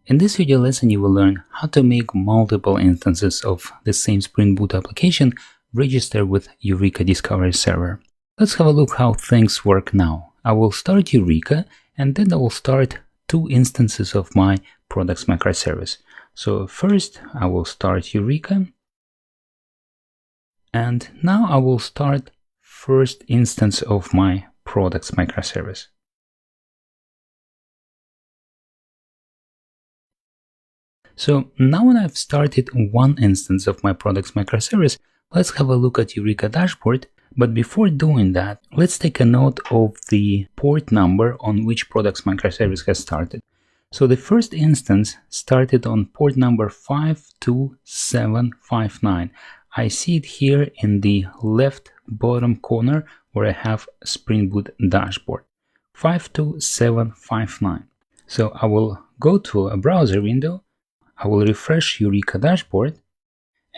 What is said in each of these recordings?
In this video lesson, you will learn how to make multiple instances of the same Spring Boot application register with Eureka Discovery Server. Let's have a look how things work now. I will start Eureka, and then I will start two instances of my products microservice. So first, I will start Eureka, and now I will start first instance of my products microservice. So now when I've started one instance of my products microservice, let's have a look at Eureka dashboard. But before doing that, let's take a note of the port number on which products microservice has started. So the first instance started on port number 52759. I see it here in the left bottom corner where I have Spring Boot dashboard, 52759. So I will go to a browser window. I will refresh Eureka dashboard,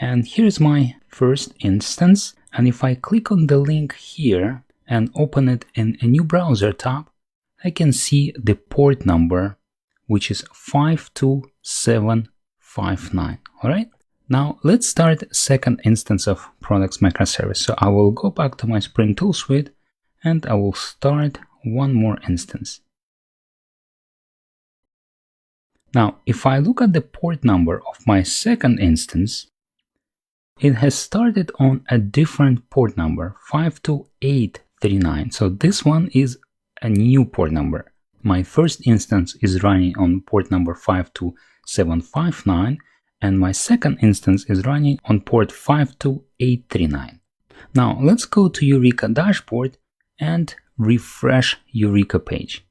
and here's my first instance. And if I click on the link here and open it in a new browser tab, I can see the port number, which is 52759. All right. Now let's start second instance of products microservice. So I will go back to my Spring Tool Suite and I will start one more instance. Now, if I look at the port number of my second instance, it has started on a different port number, 52839. So this one is a new port number. My first instance is running on port number 52759, and my second instance is running on port 52839. Now, let's go to Eureka dashboard and refresh Eureka page.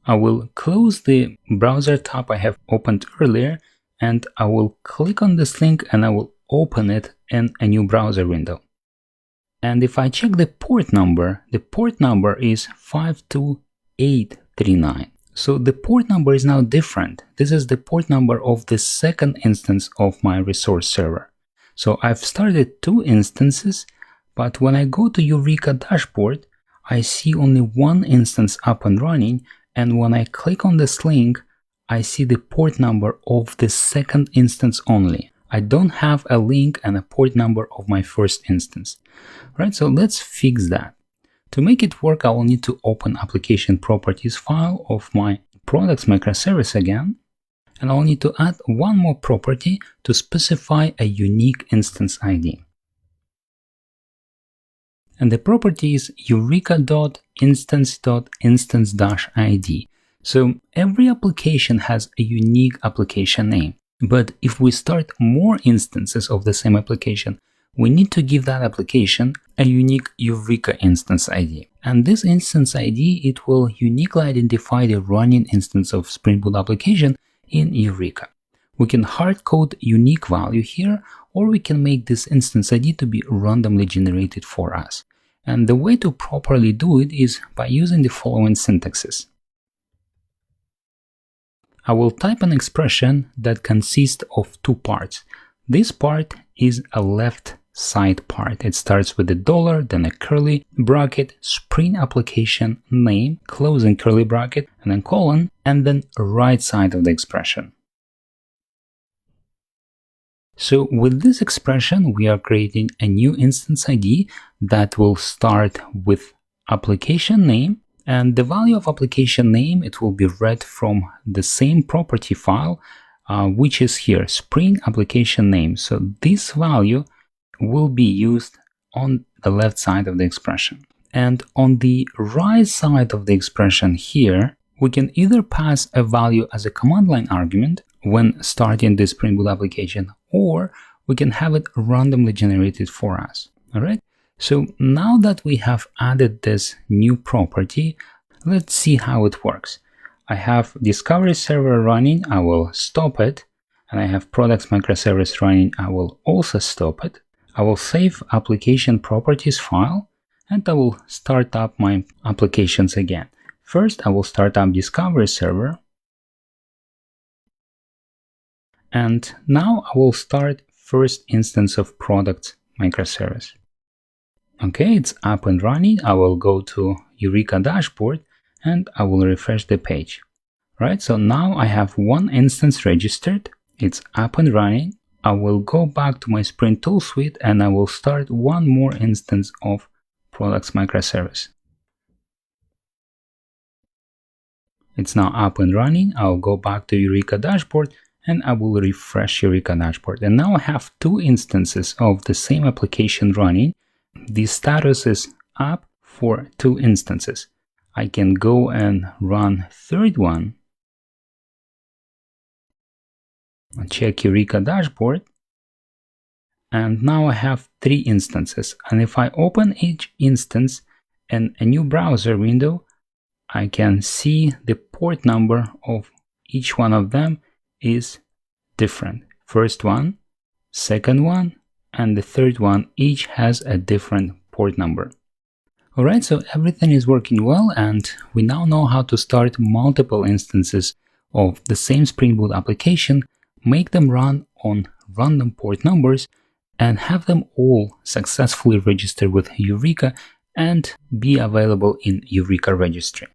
I will close the browser tab I have opened earlier, and I will click on this link and I will open it in a new browser window. And if I check the port number is 52839. So the port number is now different. This is the port number of the second instance of my resource server. So I've started two instances, but when I go to Eureka dashboard, I see only one instance up and running. And when I click on this link, I see the port number of the second instance only. I don't have a link and a port number of my first instance. Right, so let's fix that. To make it work, I will need to open application properties file of my products microservice again. And I'll need to add one more property to specify a unique instance ID. And the property is eureka.instance.instance-id. So every application has a unique application name. But if we start more instances of the same application, we need to give that application a unique Eureka instance ID. And this instance ID, it will uniquely identify the running instance of Spring Boot application in Eureka. We can hard code unique value here, or we can make this instance ID to be randomly generated for us. And the way to properly do it is by using the following syntaxes. I will type an expression that consists of two parts. This part is a left side part. It starts with a dollar, then a curly bracket, Spring application name, closing curly bracket, and then colon, and then right side of the expression. So with this expression, we are creating a new instance ID that will start with application name, and the value of application name, it will be read from the same property file, which is here, Spring application name. So this value will be used on the left side of the expression. And on the right side of the expression here, we can either pass a value as a command line argument when starting the Spring Boot application, or we can have it randomly generated for us. All right. So now that we have added this new property, let's see how it works. I have Discovery Server running. I will stop it. And I have Products Microservice running. I will also stop it. I will save application properties file, and I will start up my applications again. First, I will start up Discovery Server. And now I will start first instance of Products Microservice. Okay, it's up and running. I will go to Eureka dashboard and I will refresh the page. Right, so now I have one instance registered. It's up and running. I will go back to my Sprint tool suite and I will start one more instance of products microservice. It's now up and running. I'll go back to Eureka dashboard and I will refresh Eureka dashboard. And now I have two instances of the same application running. The status is up for two instances. I can go and run third one. I'll check Eureka dashboard. And now I have three instances. And if I open each instance in a new browser window, I can see the port number of each one of them is different. First one, second one, and the third one each has a different port number. Alright, so everything is working well, and we now know how to start multiple instances of the same Spring Boot application, make them run on random port numbers, and have them all successfully register with Eureka and be available in Eureka registry.